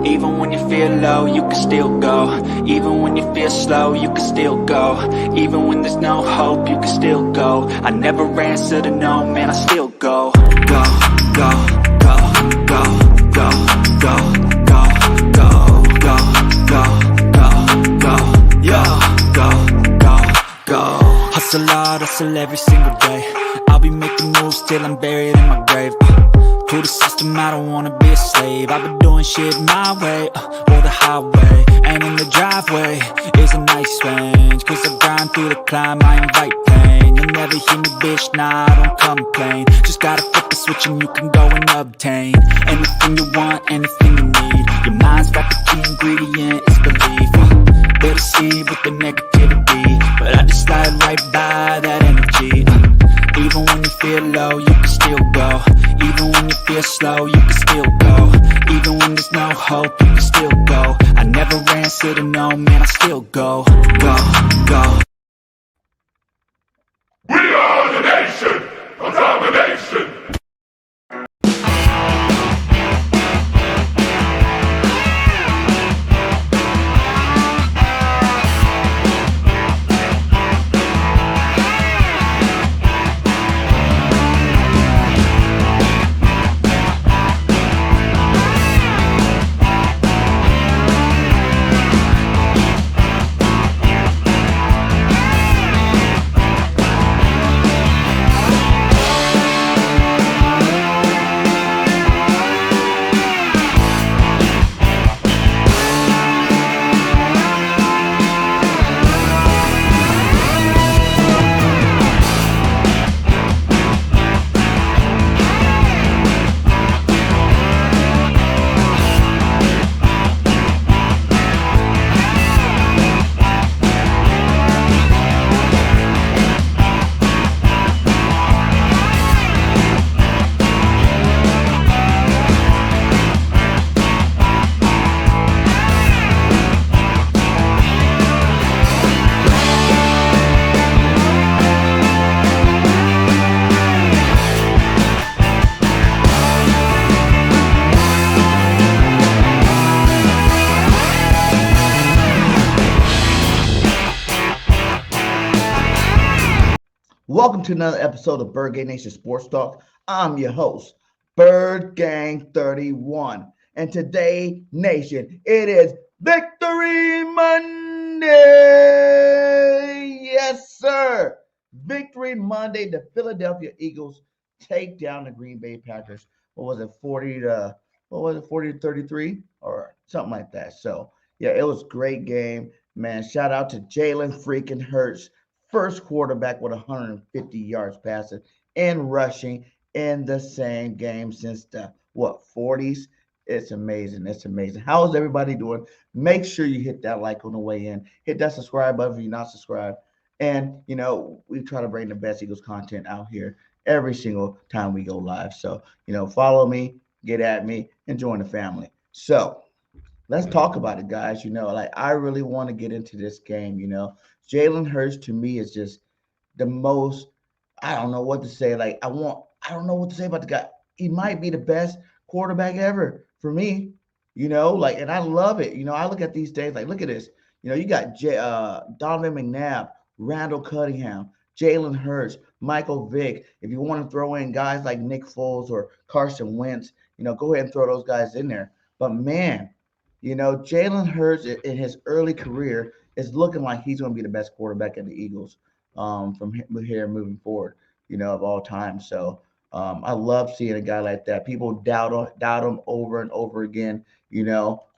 Even when you feel low, you can still go. Even when you feel slow, you can still go. Even when there's no hope, you can still go. I never answer to no, man, I still go. Go, go, go, go, go, go, go, go, go, go, go, go, yo, go, go, go. Hustle hard, hustle every single day. I'll be making moves till I'm buried in my grave. To the system, I don't wanna be a slave. I've been doing shit my way, or the highway. And in the driveway is a nice range. Cause I grind through the climb, I invite pain. You'll never hear me, bitch, nah, I don't complain. Just gotta flip the switch and you can go and obtain anything you want, anything you need. Your mind's got the key ingredient, it's belief. They deceive with the negativity, but I just slide right by that energy. Even when you feel low, you can still go. Even when you feel slow, you can still go. Even when there's no hope, you can still go. I never answer to no, man, I still go. Go, go. We are the nation of domination. Welcome to another episode of BIRDGANG Nation Sports Talk. I'm your host, BIRDGANG 31. And today, Nation, it is Victory Monday. Yes, sir. Victory Monday. The Philadelphia Eagles take down the Green Bay Packers. What was it, 40 to 33 or something like that. So, yeah, it was a great game. Man, shout out to Jalen freaking Hurts. First quarterback with 150 yards passing and rushing in the same game since the 40s. It's amazing. It's amazing. How is everybody doing? Make sure you hit that like on the way in. Hit that subscribe button if you're not subscribed. And we try to bring the best Eagles content out here every single time we go live. So, follow me, get at me, and join the family. So let's talk about it, guys. I really want to get into this game. Jalen Hurts to me is just the most. I don't know what to say. I don't know what to say about the guy. He might be the best quarterback ever for me. And I love it. I look at these days. Look at this. You got Donovan McNabb, Randall Cunningham, Jalen Hurts, Michael Vick. If you want to throw in guys like Nick Foles or Carson Wentz, go ahead and throw those guys in there. But man, Jalen Hurts in his early career is looking like he's going to be the best quarterback in the Eagles from here moving forward, of all time. So I love seeing a guy like that. People doubt him over and over again.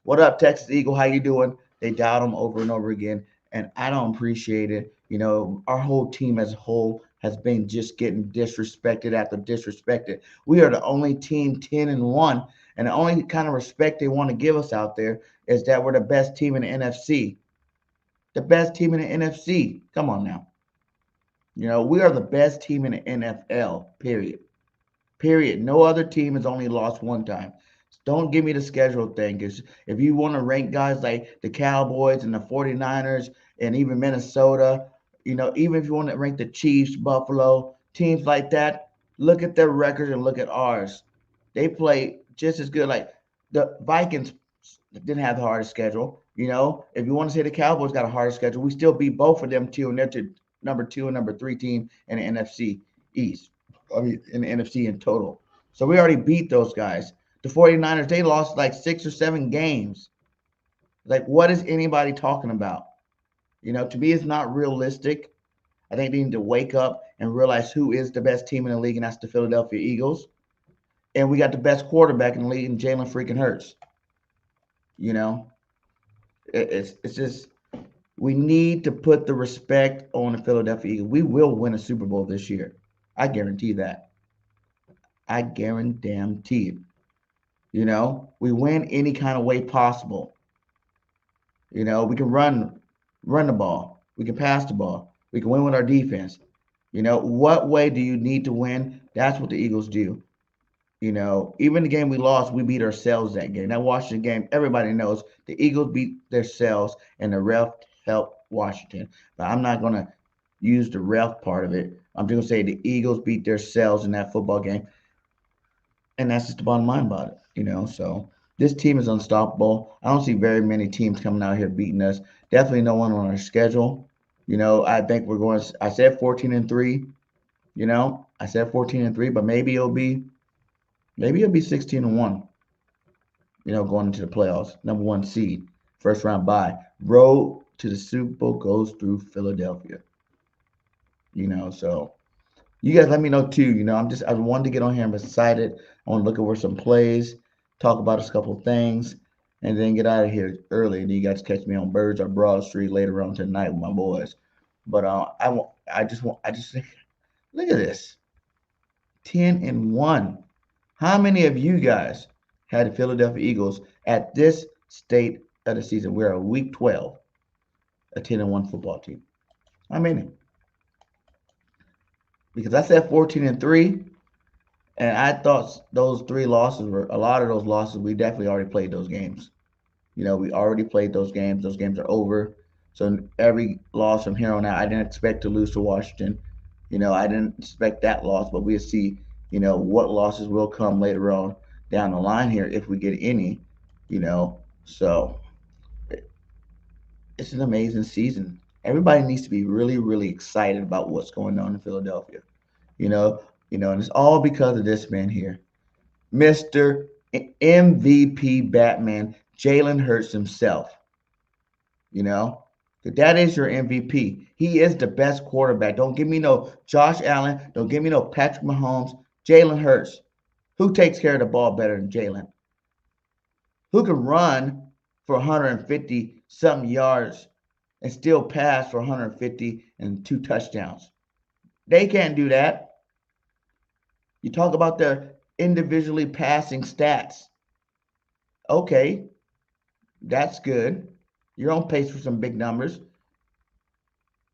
What up, Texas Eagle? How you doing? They doubt him over and over again, and I don't appreciate it. Our whole team as a whole has been just getting disrespected after disrespected. We are the only team 10-1. And the only kind of respect they want to give us out there is that we're the best team in the NFC. The best team in the NFC. Come on now. We are the best team in the NFL, period. Period. No other team has only lost one time. Don't give me the schedule thing. Because if you want to rank guys like the Cowboys and the 49ers and even Minnesota, even if you want to rank the Chiefs, Buffalo, teams like that, look at their records and look at ours. They play just as good. Like the Vikings Didn't have the hardest schedule. If you want to say the Cowboys got a harder schedule, we still beat both of them too, and they're to number 2 and number 3 team in the NFC East. I mean, in the NFC in total. So we already beat those guys. The 49ers, they lost like 6 or 7 games. Like, what is anybody talking about? To me, it's not realistic. I think they need to wake up and realize who is the best team in the league, and that's the Philadelphia Eagles. And we got the best quarterback in the league, in Jalen freaking Hurts. You know, it's just we need to put the respect on the Philadelphia Eagles. We will win a Super Bowl this year. I guarantee that. I guarantee it. We win any kind of way possible. We can run the ball. We can pass the ball. We can win with our defense. What way do you need to win? That's what the Eagles do. Even the game we lost, we beat ourselves that game. That Washington game, everybody knows the Eagles beat themselves and the ref helped Washington. But I'm not going to use the ref part of it. I'm just going to say the Eagles beat themselves in that football game. And that's just the bottom line about it, So this team is unstoppable. I don't see very many teams coming out here beating us. Definitely no one on our schedule. I think we're going. I said 14-3. I said 14-3, but maybe it'll be 16-1. Going into the playoffs, number 1 seed, first round bye. Road to the Super Bowl goes through Philadelphia. So you guys let me know too. I wanted to get on here. I'm excited. I want to look over some plays, talk about a couple of things, and then get out of here early. And you guys catch me on Birds or Broad Street later on tonight with my boys. But I just look at this, 10-1. How many of you guys had the Philadelphia Eagles at this state of the season? We're a week 12, a 10-1 football team. How many? Because I said 14-3, and I thought those 3 losses were a lot of those losses. We definitely already played those games. We already played those games. Those games are over. So every loss from here on out, I didn't expect to lose to Washington. I didn't expect that loss, but we'll see, what losses will come later on down the line here if we get any, So it's an amazing season. Everybody needs to be really, really excited about what's going on in Philadelphia. And it's all because of this man here, Mr. MVP Batman, Jalen Hurts himself. That is your MVP. He is the best quarterback. Don't give me no Josh Allen. Don't give me no Patrick Mahomes. Jalen Hurts. Who takes care of the ball better than Jalen? Who can run for 150 something yards and still pass for 150 and 2 touchdowns? They can't do that. You talk about their individually passing stats. Okay, that's good. You're on pace for some big numbers.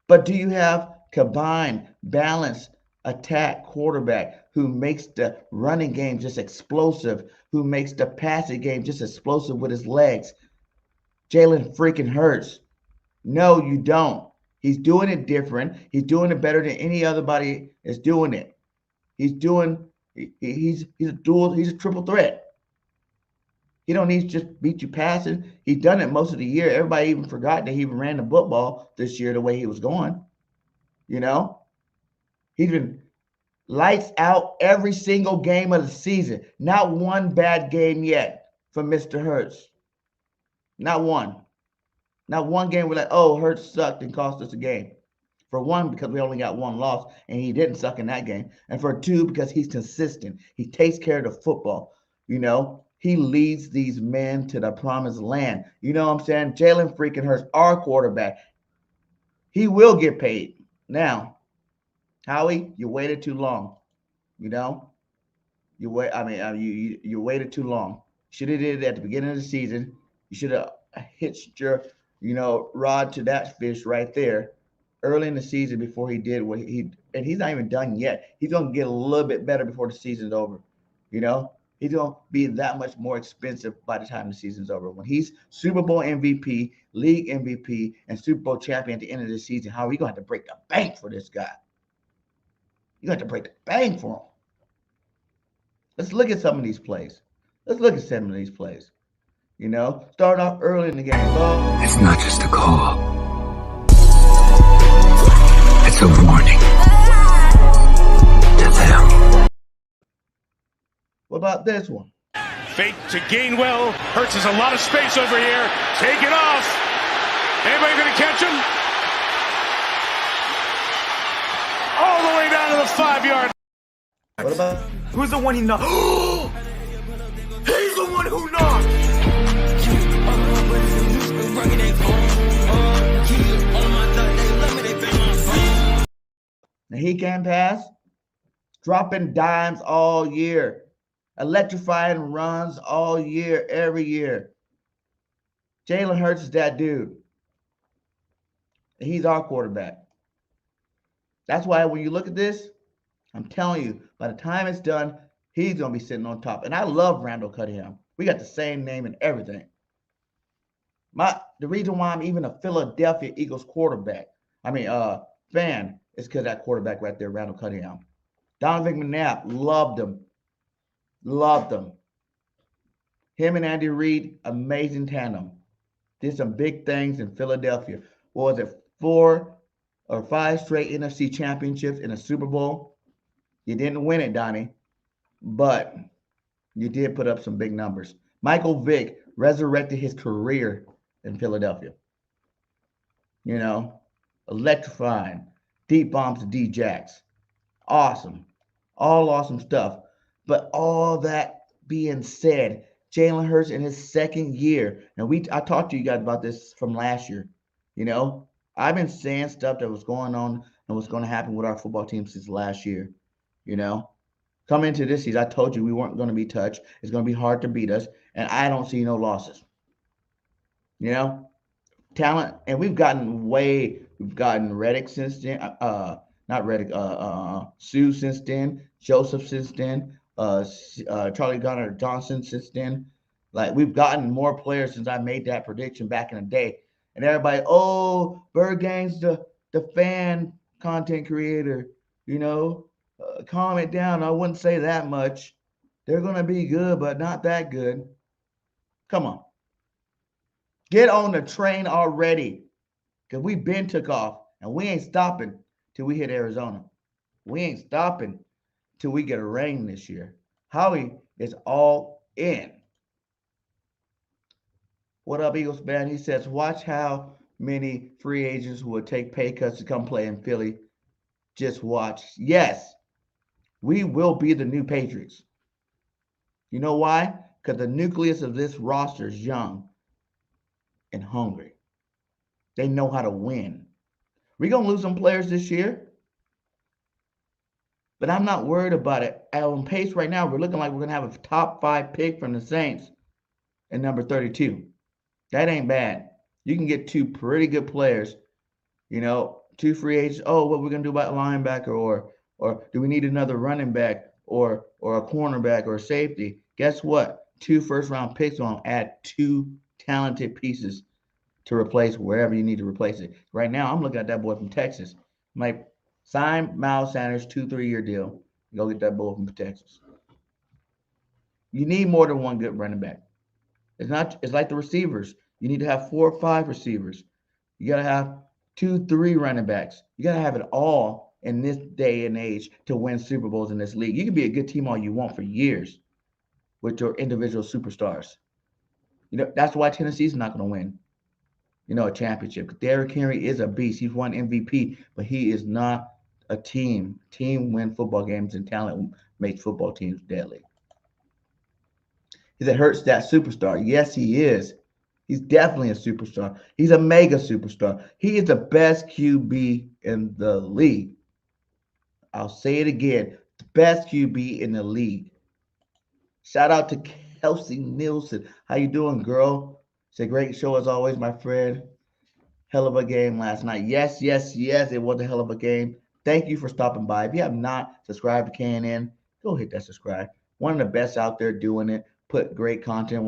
But do you have combined, balanced attack quarterback who makes the running game just explosive, who makes the passing game just explosive with his legs? Jalen freaking Hurts. No, you don't. He's doing it different. He's doing it better than any other body is doing it. He's a triple threat. He don't need to just beat you passing. He's done it most of the year. Everybody even forgot that he even ran the football this year the way he was going. He's been lights out every single game of the season. Not one bad game yet for Mr. Hurts. Not one. Not one game we're like, oh, Hurts sucked and cost us a game. For one, because we only got 1 loss, and he didn't suck in that game. And for 2, because he's consistent. He takes care of the football. He leads these men to the promised land. You know what I'm saying? Jalen freaking Hurts, our quarterback. He will get paid. Now, Howie, you waited too long. You waited too long. Should have did it at the beginning of the season. You should have hitched your, rod to that fish right there early in the season before he did what and he's not even done yet. He's going to get a little bit better before the season's over. He's going to be that much more expensive by the time the season's over. When he's Super Bowl MVP, league MVP, and Super Bowl champion at the end of the season, how are you going to have to break the bank for this guy? You're going to have to break the bank for him. Let's look at some of these plays. You know, start off early in the game. Low. It's not just a call. It's a warning to them. What about this one? Fake to Gainwell. Hurts has a lot of space over here. Take it off. Anybody going to catch him? All the way down to the 5-yard. What about Who's the one he knocked? He's the one who knocked! and he can pass? Dropping dimes all year. Electrifying runs all year, every year. Jalen Hurts is that dude. He's our quarterback. That's why when you look at this, I'm telling you, by the time it's done, he's going to be sitting on top. And I love Randall Cunningham. We got the same name and everything. The reason why I'm even a Philadelphia Eagles fan is because that quarterback right there, Randall Cunningham. Donovan McNabb, loved him. Loved him. Him and Andy Reid, amazing tandem. Did some big things in Philadelphia. What was it, 4 or 5 straight NFC championships in a Super Bowl? You didn't win it, Donnie, but you did put up some big numbers. Michael Vick resurrected his career in Philadelphia. You know, electrifying, deep bombs to D-Jacks. Awesome. All awesome stuff. But all that being said, Jalen Hurts in his second year, and I talked to you guys about this from last year. You know, I've been saying stuff that was going on and what's going to happen with our football team since last year. You know, coming into this season, I told you we weren't going to be touched. It's going to be hard to beat us, and I don't see no losses. You know, talent, and we've gotten Reddick since then. Not Reddick, Sue since then, Joseph since then, Charlie Gunnar Johnson since then. Like, we've gotten more players since I made that prediction back in the day. And everybody, BIRDGANG's the fan content creator, you know. Calm it down. I wouldn't say that much. They're going to be good, but not that good. Come on. Get on the train already, because we been took off, and we ain't stopping till we hit Arizona. We ain't stopping till we get a rain this year. Howie is all in. What up, Eagles fan? He says, watch how many free agents will take pay cuts to come play in Philly. Just watch. Yes, we will be the new Patriots. You know why? Because the nucleus of this roster is young and hungry. They know how to win. We're going to lose some players this year, but I'm not worried about it. On pace right now, we're looking like we're going to have a top 5 pick from the Saints at number 32. That ain't bad. You can get 2 pretty good players, you know, 2 free agents. Oh, what we're going to do about linebacker, or do we need another running back or a cornerback or a safety? Guess what? 2 first-round picks will add 2 talented pieces to replace wherever you need to replace it. Right now, I'm looking at that boy from Texas. I'm like, sign Miles Sanders, 2-3-year deal. Go get that boy from Texas. You need more than 1 good running back. It's like the receivers. You need to have 4 or 5 receivers. You got to have 2-3 running backs. You got to have it all in this day and age to win Super Bowls in this league. You can be a good team all you want for years with your individual superstars. You know, that's why Tennessee's not going to win, you know, a championship. Derrick Henry is a beast. He's won MVP, but he is not a team. Team win football games, and talent makes football teams deadly. He said Hurts that superstar. Yes, he is. He's definitely a superstar. He's a mega superstar. He is the best QB in the league. I'll say it again. The best QB in the league. Shout out to Kelsey Nielsen. How you doing, girl? It's a great show as always, my friend. Hell of a game last night. Yes, yes, yes, it was a hell of a game. Thank you for stopping by. If you have not subscribed to KNN, go hit that subscribe. One of the best out there doing it. Put great content.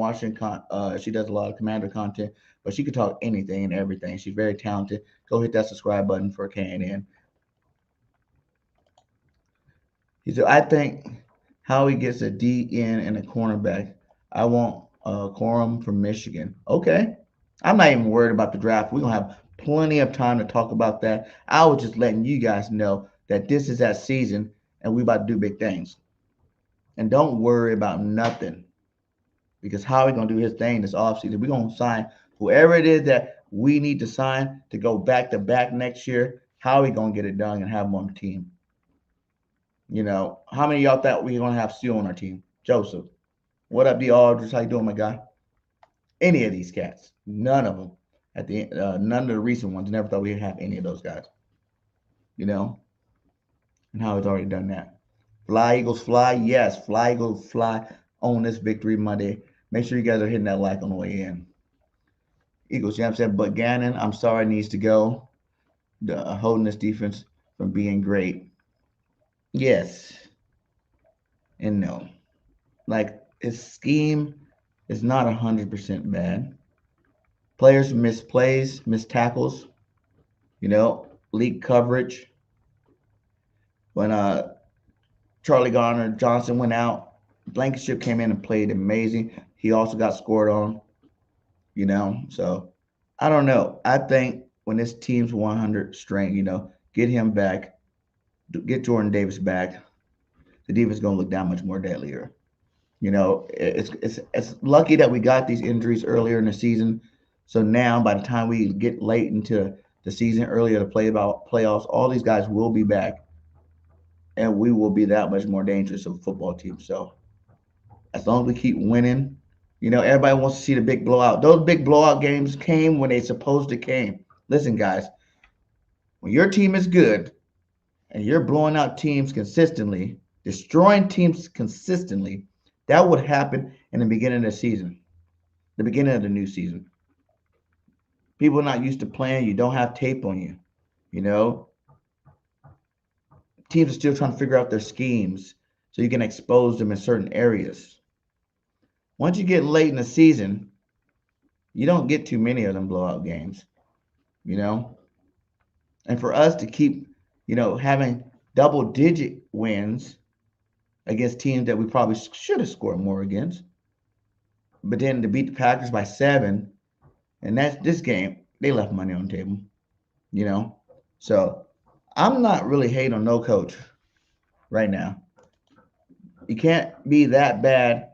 She does a lot of Commander content, but she can talk anything and everything. She's very talented. Go hit that subscribe button for KNN. He said, I think Howie gets a DN and a cornerback. I want Corum from Michigan. Okay. I'm not even worried about the draft. We're going to have plenty of time to talk about that. I was just letting you guys know that this is that season and we about to do big things. And don't worry about nothing because Howie going to do his thing this offseason. We're going to sign whoever it is that we need to sign to go back to back next year. Howie going to get it done and have him on the team. You know, how many of y'all thought we were going to have Steele on our team? Joseph. What up, D. Aldridge? How you doing, my guy? Any of these cats. None of them. At the none of the recent ones. Never thought we'd have any of those guys. You know? And Howie's already done that. Fly, Eagles, fly. Yes, fly, Eagles, fly on this Victory Monday. Make sure you guys are hitting that like on the way in. Eagles, you know what I'm saying? But Gannon, I'm sorry, needs to go. Holding this defense from being great. Yes. And no. Like, his scheme is not 100% bad. Players miss plays, miss tackles, you know, leak coverage. When Charlie Garner Johnson went out, Blankenship came in and played amazing. He also got scored on, you know. So, I don't know. I think when this team's 100 strength, you know, get him back, get Jordan Davis back, the defense is going to look that much more deadlier. You know, it's lucky that we got these injuries earlier in the season. So now, by the time we get late into the season, earlier to play about playoffs, all these guys will be back, and we will be that much more dangerous of a football team. So as long as we keep winning, you know, everybody wants to see the big blowout. Those big blowout games came when they supposed to came. Listen, guys, when your team is good and you're blowing out teams consistently, destroying teams consistently, that would happen in the beginning of the season, the beginning of the new season. People are not used to playing. You don't have tape on you, you know. Teams are still trying to figure out their schemes so you can expose them in certain areas. Once you get late in the season, you don't get too many of them blowout games, you know. And for us to keep, you know, having double-digit wins against teams that we probably should have scored more against. But then to beat the Packers by 7, and that's this game, they left money on the table, you know. So I'm not really hating on no coach right now. You can't be that bad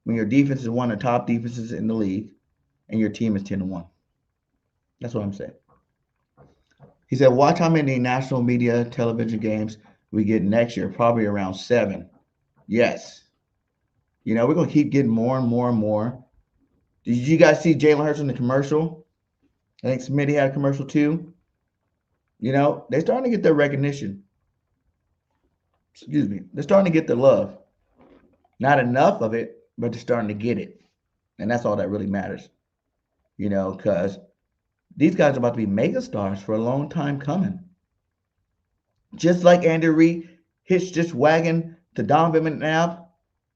when your defense is one of the top defenses in the league and your team is 10-1. That's what I'm saying. He said, watch how many national media television games we get next year, probably around 7. Yes. You know, we're going to keep getting more and more and more. Did you guys see Jalen Hurts in the commercial? I think Smitty had a commercial too. You know, they're starting to get their recognition. Excuse me. They're starting to get the love. Not enough of it, but they're starting to get it. And that's all that really matters. You know, because these guys are about to be mega stars for a long time coming. Just like Andy Reid hitched this wagon to Donovan McNabb,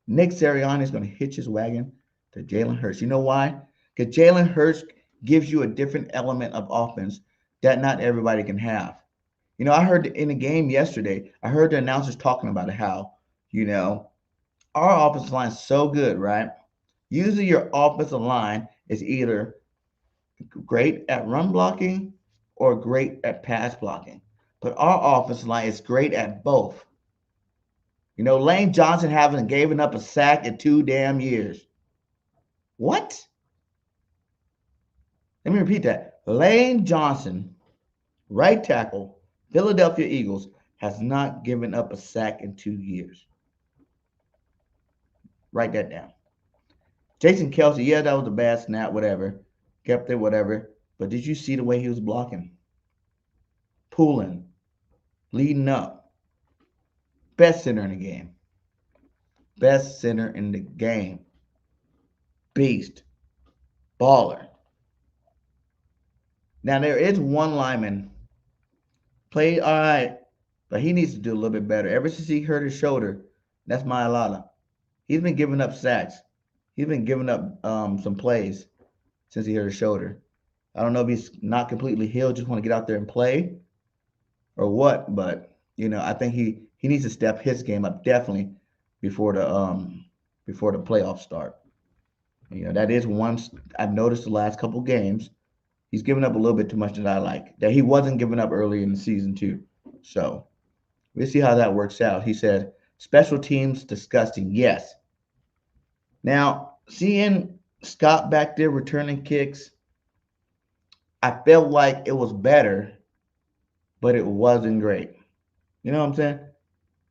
Nick Sirianni is going to hitch his wagon to Jalen Hurts. You know why? Because Jalen Hurts gives you a different element of offense that not everybody can have. You know, I heard in the game yesterday, I heard the announcers talking about how, you know, our offensive line is so good, right? Usually your offensive line is either great at run blocking or great at pass blocking. But our offensive line is great at both. You know, Lane Johnson hasn't given up a sack in 2 damn years. What? Let me repeat that. Lane Johnson, right tackle, Philadelphia Eagles, has not given up a sack in 2 years. Write that down. Jason Kelce, yeah, that was a bad snap, whatever. Kept it, whatever. But did you see the way he was blocking? Pulling. Leading up. Best center in the game. Best center in the game. Beast. Baller. Now, there is one lineman. Played all right, but he needs to do a little bit better. Ever since he hurt his shoulder, that's Mailata. He's been giving up sacks. He's been giving up some plays since he hurt his shoulder. I don't know if he's not completely healed, just want to get out there and play or what, but, you know, I think he needs to step his game up definitely before the playoffs start. That is one I've noticed the last couple games. He's given up a little bit too much that I like. That he wasn't giving up early in the season too. So we'll see how that works out. He said, special teams disgusting. Yes. Now, seeing Scott back there returning kicks, I felt like it was better, but it wasn't great. You know what I'm saying?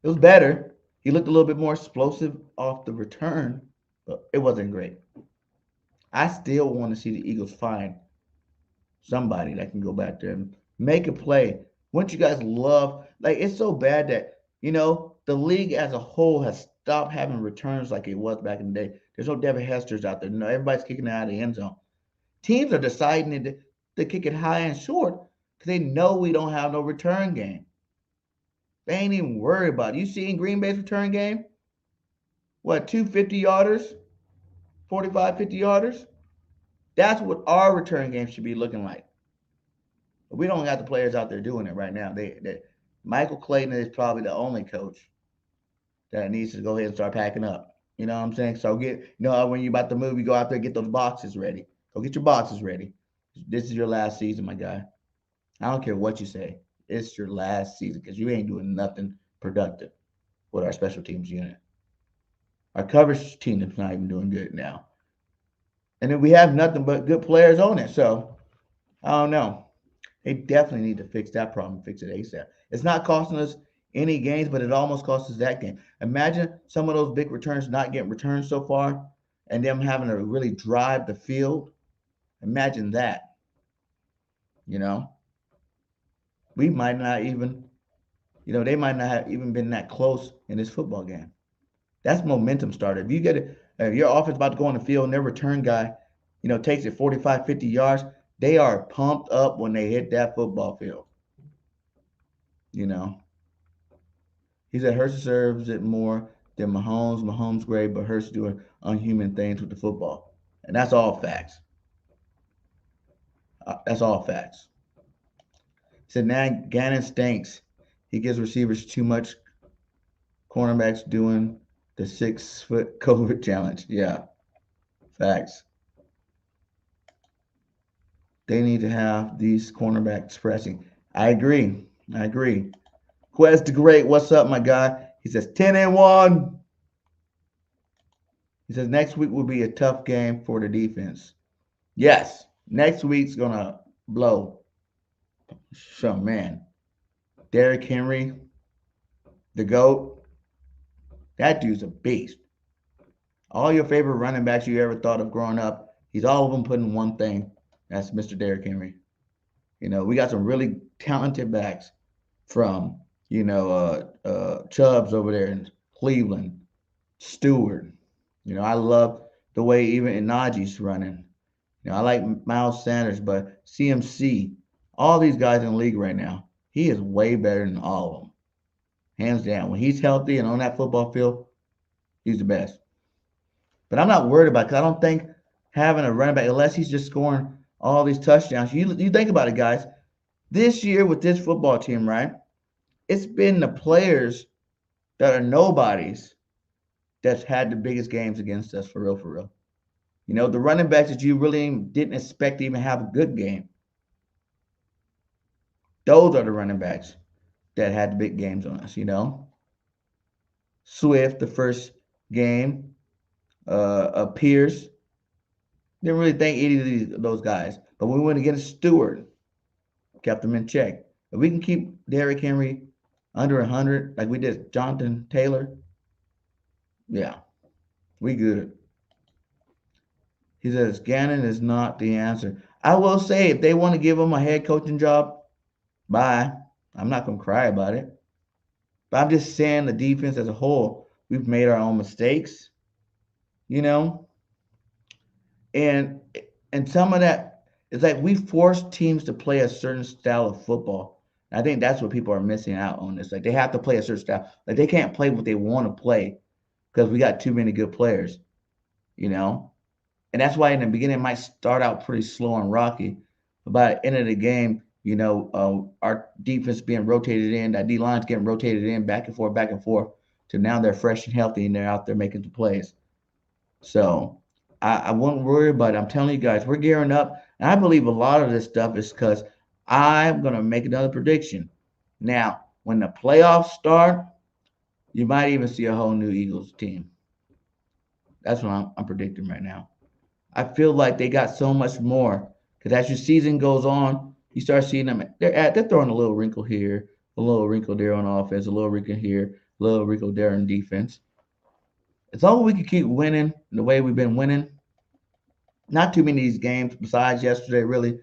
It was better. He looked a little bit more explosive off the return, but it wasn't great. I still want to see the Eagles find somebody that can go back there and make a play. Wouldn't you guys love, like, it's so bad that, the league as a whole has stopped having returns like it was back in the day. There's no Devin Hester's out there. No, everybody's kicking it out of the end zone. Teams are deciding to kick it high and short because they know we don't have no return game. They ain't even worried about it. You see in Green Bay's return game? What, 250-yarders? 45, 50-yarders? That's what our return game should be looking like. But we don't got the players out there doing it right now. Michael Clayton is probably the only coach that needs to go ahead and start packing up. You know what I'm saying? So when you're about to move, you go out there and get those boxes ready. Go get your boxes ready. This is your last season, my guy. I don't care what you say. It's your last season because you ain't doing nothing productive with our special teams unit. Our coverage team is not even doing good now. And then we have nothing but good players on it. So, I don't know. They definitely need to fix that problem, fix it ASAP. It's not costing us any games, but it almost cost us that game. Imagine some of those big returns not getting returned so far and them having to really drive the field. Imagine that. We might not even, they might not have even been that close in this football game. That's momentum starter. If you get it, if your offense about to go on the field and their return guy, takes it 45, 50 yards, they are pumped up when they hit that football field. He said Hurts deserves it more than Mahomes. Mahomes great, but Hurts doing unhuman things with the football. And that's all facts. That's all facts. He said, now Gannon stinks. He gives receivers too much. Cornerbacks doing the 6-foot COVID challenge. Yeah, facts. They need to have these cornerbacks pressing. I agree. Quest the Great, what's up, my guy? He says 10-1. He says next week will be a tough game for the defense. Yes, next week's gonna blow. So man, Derrick Henry, the GOAT, that dude's a beast. All your favorite running backs you ever thought of growing up, he's all of them putting one thing. That's Mr. Derrick Henry. We got some really talented backs from, Chubbs over there in Cleveland, Stewart. I love the way even Najee's running. I like Miles Sanders, but CMC, all these guys in the league right now, he is way better than all of them. Hands down. When he's healthy and on that football field, he's the best. But I'm not worried about it because I don't think having a running back, unless he's just scoring all these touchdowns. You think about it, guys. This year with this football team, right? It's been the players that are nobodies that's had the biggest games against us, for real. The running backs that you really didn't expect to even have a good game. Those are the running backs that had the big games on us, Swift, the first game. Pierce. Didn't really think any of those guys. But when we went against Stewart, kept them in check. If we can keep Derrick Henry under 100, like we did Jonathan Taylor, yeah, we good. He says Gannon is not the answer. I will say, if they want to give him a head coaching job, bye. I'm not going to cry about it. But I'm just saying the defense as a whole, we've made our own mistakes, And some of that, it's like we force teams to play a certain style of football. And I think that's what people are missing out on. It's like they have to play a certain style. Like they can't play what they want to play because we got too many good players, And that's why in the beginning it might start out pretty slow and rocky. But by the end of the game, our defense being rotated in, that D-line's getting rotated in back and forth, to now they're fresh and healthy and they're out there making the plays. So I wouldn't worry about it. I'm telling you guys, we're gearing up. And I believe a lot of this stuff is because I'm going to make another prediction. Now, when the playoffs start, you might even see a whole new Eagles team. That's what I'm predicting right now. I feel like they got so much more because as your season goes on, you start seeing them. They're throwing a little wrinkle here, a little wrinkle there on offense, a little wrinkle here, a little wrinkle there on defense. As long as we can keep winning the way we've been winning, not too many of these games besides yesterday really,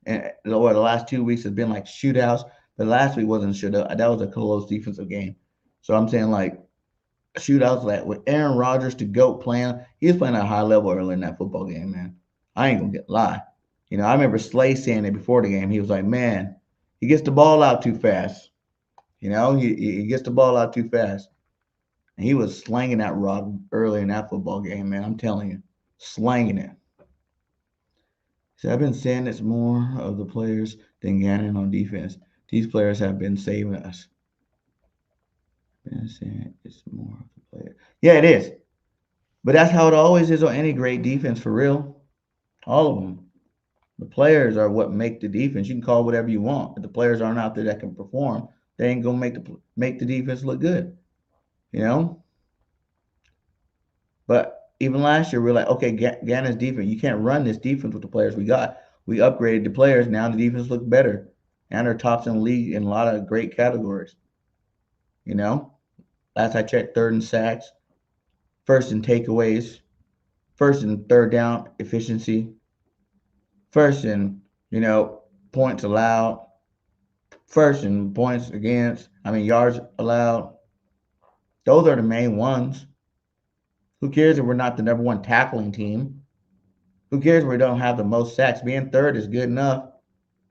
or the last 2 weeks have been like shootouts. But last week wasn't a shootout. That was a close defensive game. So I'm saying like shootouts like with Aaron Rodgers to GOAT playing, he was playing at a high level early in that football game, man. I ain't gonna lie. I remember Slay saying it before the game. He was like, man, he gets the ball out too fast. He gets the ball out too fast. And he was slanging that rock early in that football game, man. I'm telling you, slanging it. So I've been saying it's more of the players than Gannon on defense. These players have been saving us. Been saying it's more of the players. Yeah, it is. But that's how it always is on any great defense for real. All of them. The players are what make the defense. You can call whatever you want. If the players aren't out there that can perform, they ain't gonna make the defense look good. But even last year, we were like, okay, Gannon's defense. You can't run this defense with the players we got. We upgraded the players. Now the defense looks better. And they're tops in the league in a lot of great categories. Last I checked, third in sacks, first in takeaways, first in third down efficiency, first in, points allowed, first in points against, yards allowed. Those are the main ones. Who cares if we're not the number one tackling team? Who cares if we don't have the most sacks? Being third is good enough.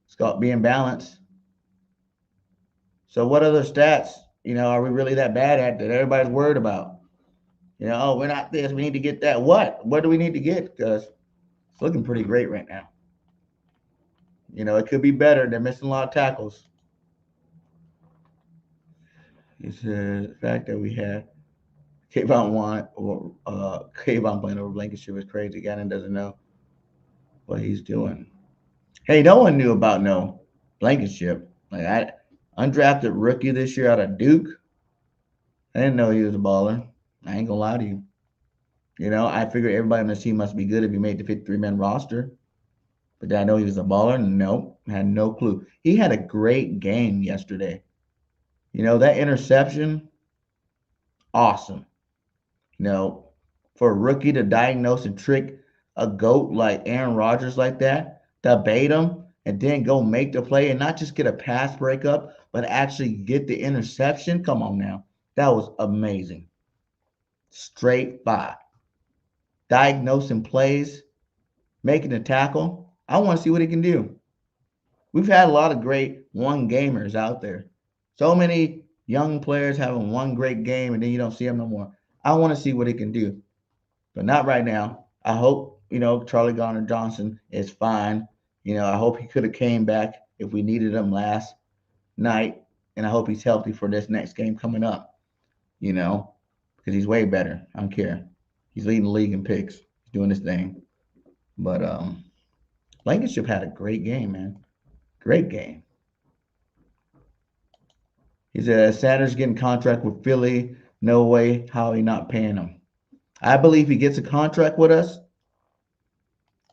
It's called being balanced. So what other stats, are we really that bad at that everybody's worried about? Oh, we're not this. We need to get that. What? What do we need to get? Because it's looking pretty great right now. It could be better. They're missing a lot of tackles. It's the fact that we had Kayvon playing over Blankenship is crazy. Gannon doesn't know what he's doing. Hey, no one knew about no Blankenship. Like undrafted rookie this year out of Duke. I didn't know he was a baller. I ain't gonna lie to you. I figured everybody on the team must be good if he made the 53-man roster. But did I know he was a baller? No, had no clue. He had a great game yesterday. That interception, awesome. For a rookie to diagnose and trick a GOAT like Aaron Rodgers like that, to bait him and then go make the play and not just get a pass breakup, but actually get the interception. Come on now. That was amazing. Straight by. Diagnosing plays, making a tackle. I want to see what he can do. We've had a lot of great one-gamers out there. So many young players having one great game and then you don't see them no more. I want to see what he can do. But not right now. I hope, Charlie Garner-Johnson is fine. I hope he could have came back if we needed him last night. And I hope he's healthy for this next game coming up, because he's way better. I don't care. He's leading the league in picks. He's doing his thing. But Blankenship had a great game, man. Great game. He said, Sanders getting contract with Philly. No way how he not paying him. I believe he gets a contract with us.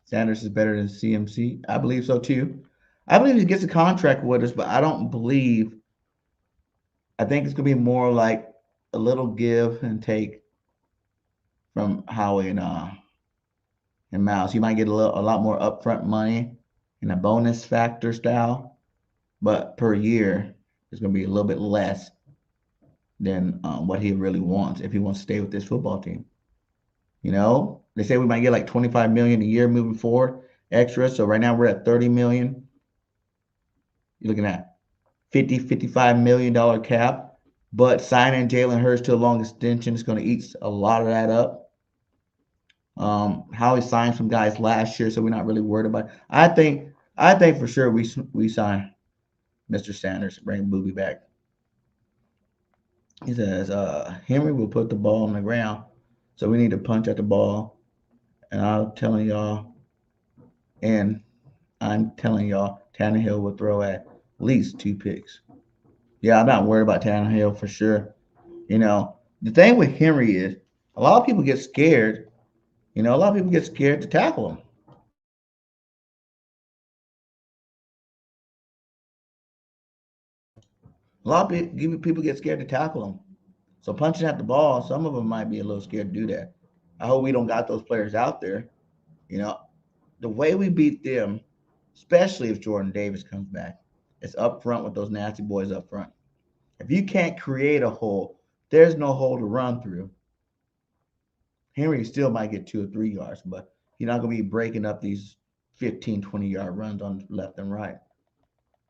Sanders is better than CMC. I believe so too. I believe he gets a contract with us, but I don't believe. I think it's going to be more like a little give and take from Howie and Miles. He might get a lot more upfront money in a bonus factor style, but per year it's going to be a little bit less than what he really wants if he wants to stay with this football team. They say we might get like $25 million a year moving forward extra. So right now we're at $30 million. You're looking at $55 million cap, but signing Jalen Hurts to a long extension is going to eat a lot of that up. Howie signed some guys last year, so we're not really worried about it. I think for sure we sign Mr. Sanders, bring Booby back. He says Henry will put the ball on the ground, so we need to punch at the ball And I'm telling y'all, Tannehill will throw at least 2 picks. Yeah, I'm not worried about Tannehill for sure. The thing with Henry is a lot of people get scared. A lot of people get scared to tackle him. A lot of people get scared to tackle him. So punching at the ball, some of them might be a little scared to do that. I hope we don't got those players out there. You know, the way we beat them, especially if Jordan Davis comes back, is up front with those nasty boys up front. If you can't create a hole, there's no hole to run through. Henry still might get 2 or 3 yards, but he's not going to be breaking up these 15, 20-yard runs on left and right.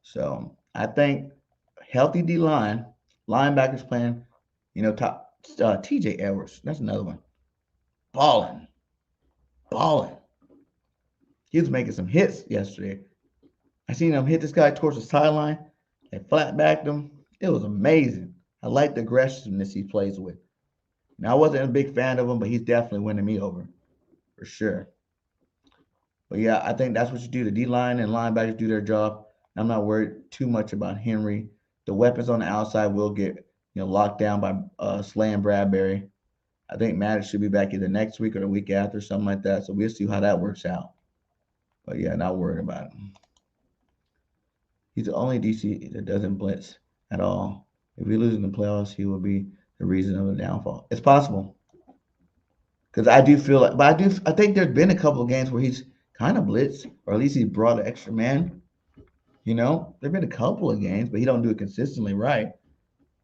So I think healthy D line, linebackers playing, top TJ Edwards. That's another one. Balling. Balling. He was making some hits yesterday. I seen him hit this guy towards the sideline and flat backed him. It was amazing. I like the aggressiveness he plays with. Now, I wasn't a big fan of him, but he's definitely winning me over for sure. But yeah, I think that's what you do. The D line and linebackers do their job. I'm not worried too much about Henry. The weapons on the outside will get locked down by Slay and Bradbury. I think Maddox should be back either next week or the week after, something like that. So we'll see how that works out. But yeah, not worried about him. He's the only DC that doesn't blitz at all. If we lose in the playoffs, he will be the reason of the downfall. It's possible. Because I do feel like, but I think there's been a couple of games where he's kind of blitzed, or at least he's brought an extra man. There've been a couple of games, but he don't do it consistently right.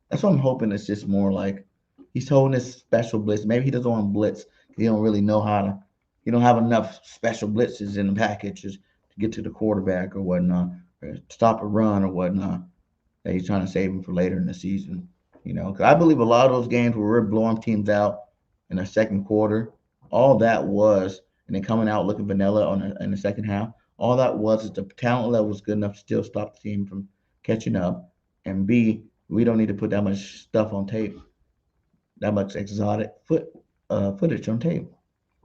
That's what I'm hoping. It's just more like he's holding this special blitz. Maybe he doesn't want to blitz. He don't really know how to. He don't have enough special blitzes in the packages to get to the quarterback or whatnot, or stop a run or whatnot. That he's trying to save him for later in the season. Because I believe a lot of those games where we're blowing teams out in the second quarter, all that was, and then coming out looking vanilla in the second half, all that was is the talent level was good enough to still stop the team from catching up. And B, we don't need to put that much stuff on tape, that much exotic footage on tape.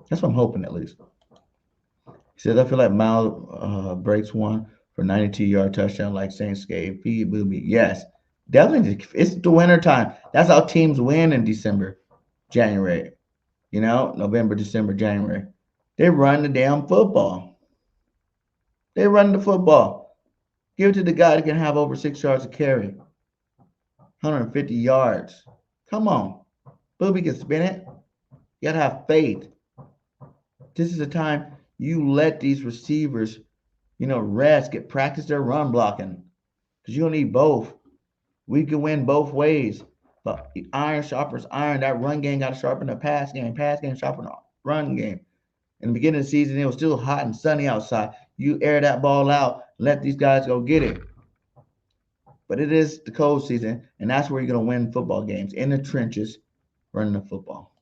That's what I'm hoping, at least. He says, I feel like Miles breaks one for 92-yard touchdown like Saints gave P. Booby. Yes, definitely. It's the winter time. That's how teams win in December, January. November, December, January. They run the damn football. They run the football. Give it to the guy that can have over 6 yards of carry. 150 yards. Come on. Booby can spin it. You got to have faith. This is the time you let these receivers, rest, practice their run blocking. Because you'll need both. We can win both ways. But iron sharpens iron. That run game got to sharpen the pass game. Pass game sharpen the run game. In the beginning of the season, it was still hot and sunny outside. You air that ball out, let these guys go get it. But it is the cold season, and that's where you're going to win football games, in the trenches, running the football.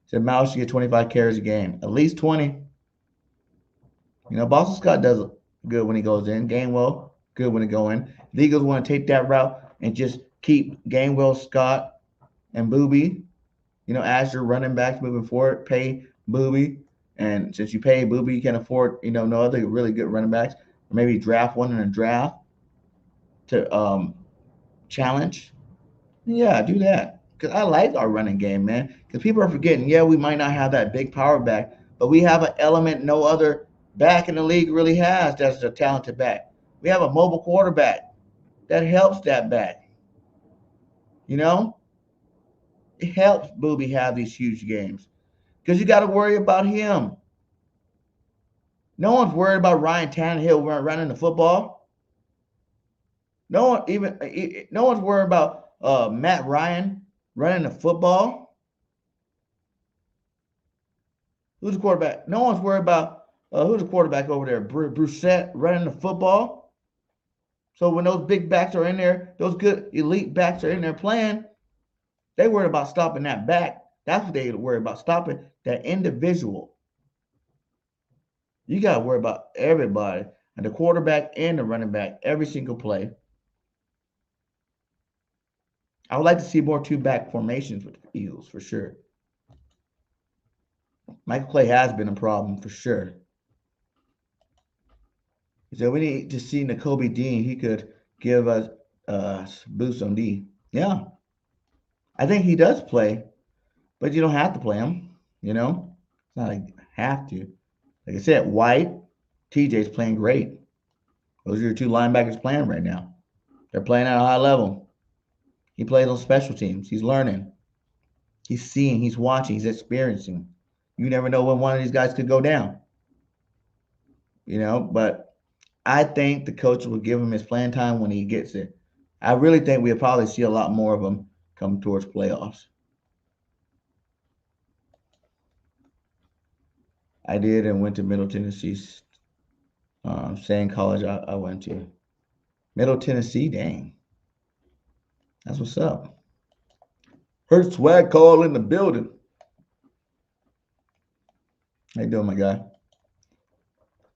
Said Miles should get 25 carries a game, at least 20. Boston Scott does good when he goes in. Gainwell, good when he go in. The Eagles want to take that route and just keep Gainwell, Scott, and Booby, as your running backs moving forward. Pay Booby, and since you pay Booby, you can afford, no other really good running backs. Or maybe draft one in a draft to challenge. Yeah, do that. Because I like our running game, man. Because people are forgetting, we might not have that big power back, but we have an element no other back in the league really has that's a talented back. We have a mobile quarterback that helps that back. It helps Booby have these huge games because you got to worry about him. No one's worried about Ryan Tannehill running the football. No one's worried about Matt Ryan running the football. Who's the quarterback? No one's worried about who's the quarterback over there? Brissett running the football. So when those big backs are in there, those good elite backs are in there playing, they worry about stopping that back. That's what they worry about, stopping that individual. You got to worry about everybody, and the quarterback and the running back, every single play. I would like to see more two-back formations with the Eagles for sure. Michael Clay has been a problem for sure. He said we need to see Nakobe Dean. He could give us a boost on D. Yeah, I think he does play, but you don't have to play him. You know, it's not like have to. Like I said, White, TJ's playing great. Those are your two linebackers playing right now. They're playing at a high level. He plays on special teams. He's learning. He's seeing. He's watching. He's experiencing. You never know when one of these guys could go down. You know, but I think the coach will give him his playing time when he gets it. I really think we'll probably see a lot more of him come towards playoffs. I did and went to Middle Tennessee. Same college I went to. Middle Tennessee, dang. That's what's up. Hurt swag call in the building. How you doing, my guy?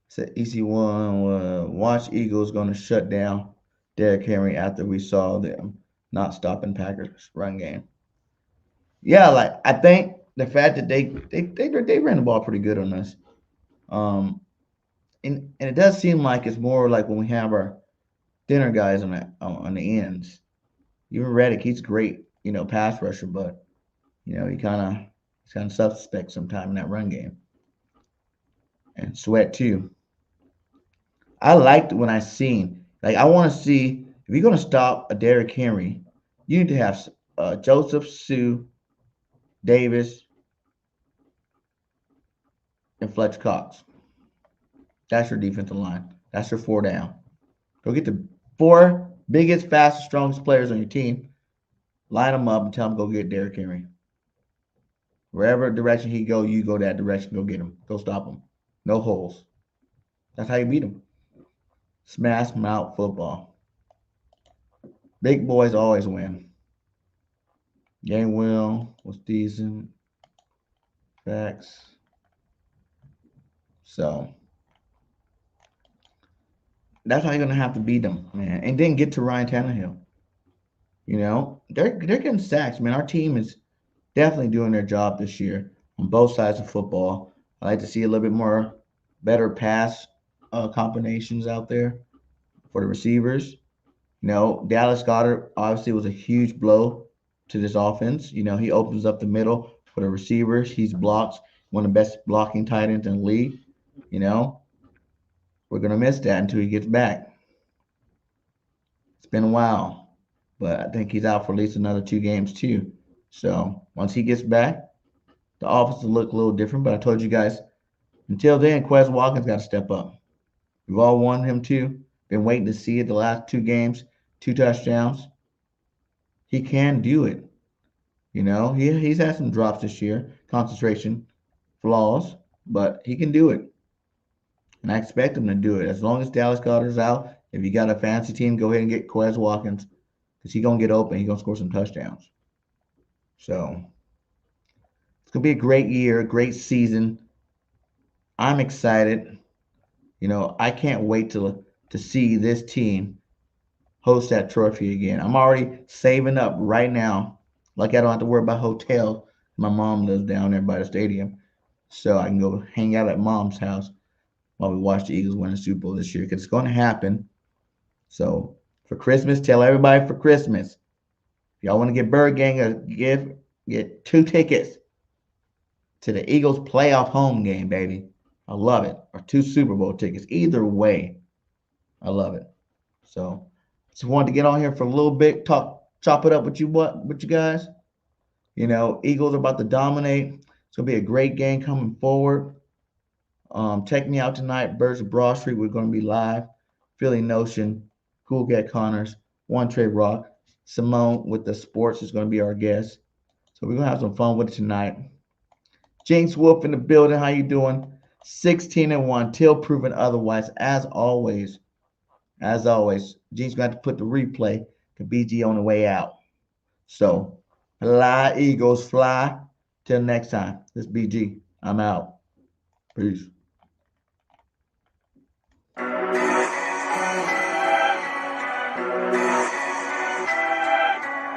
Said EC1, watch Eagles going to shut down Derrick Henry after we saw them not stopping Packers run game. Yeah, like I think the fact that they ran the ball pretty good on us. And it does seem like it's more like when we have our thinner guys on the ends. Even Reddick, he's great, pass rusher, but he's kind of suspect sometime in that run game. And Sweat too. I liked when I seen I want to see if you're gonna stop a Derrick Henry, you need to have Joseph, Sue, Davis, and Fletcher Cox. That's your defensive line. That's your 4 down. Go get the 4 biggest, fastest, strongest players on your team. Line them up and tell them go get Derrick Henry. Wherever direction he go, you go that direction. Go get him. Go stop him. No holes. That's how you beat him. Smash mouth football. Big boys always win. Game will was decent. Facts. So that's how you're gonna have to beat them, man. And then get to Ryan Tannehill. They're getting sacks, man. Our team is definitely doing their job this year on both sides of football. I like to see a little bit more better pass combinations out there for the receivers. Dallas Goedert obviously was a huge blow to this offense. He opens up the middle for the receivers. He's blocks, one of the best blocking tight ends in the league. We're going to miss that until he gets back. It's been a while, but I think he's out for at least another 2 games too. So once he gets back, the offense will look a little different. But I told you guys, until then, Quez Watkins got to step up. We've all wanted him to. Been waiting to see it the last 2 games, 2 touchdowns. He can do it. He's had some drops this year, concentration flaws, but he can do it. And I expect him to do it. As long as Dallas Goedert's out, if you got a fancy team, go ahead and get Quez Watkins because he's going to get open. He's going to score some touchdowns. So it's going to be a great year, a great season. I'm excited. I can't wait to see this team host that trophy again. I'm already saving up right now. Like I don't have to worry about hotels. My mom lives down there by the stadium. So I can go hang out at mom's house while we watch the Eagles win the Super Bowl this year because it's going to happen. So for Christmas, tell everybody for Christmas. If y'all want to get Bird Gang a gift, get 2 tickets to the Eagles playoff home game, baby. I love it. Or 2 Super Bowl tickets. Either way, I love it. So just wanted to get on here for a little bit, chop it up with you guys. Eagles are about to dominate. It's going to be a great game coming forward. Check me out tonight, Birds of Broad Street. We're going to be live. Philly Notion, Cool Cat Connors, One Trey Rock, Simone with the sports is going to be our guest. So we're going to have some fun with it tonight. Jinx Wolf in the building. How you doing? 16-1 till proven otherwise. As always, Jinx got to put the replay to BG on the way out. So fly, Eagles, fly. Till next time. This is BG. I'm out. Peace.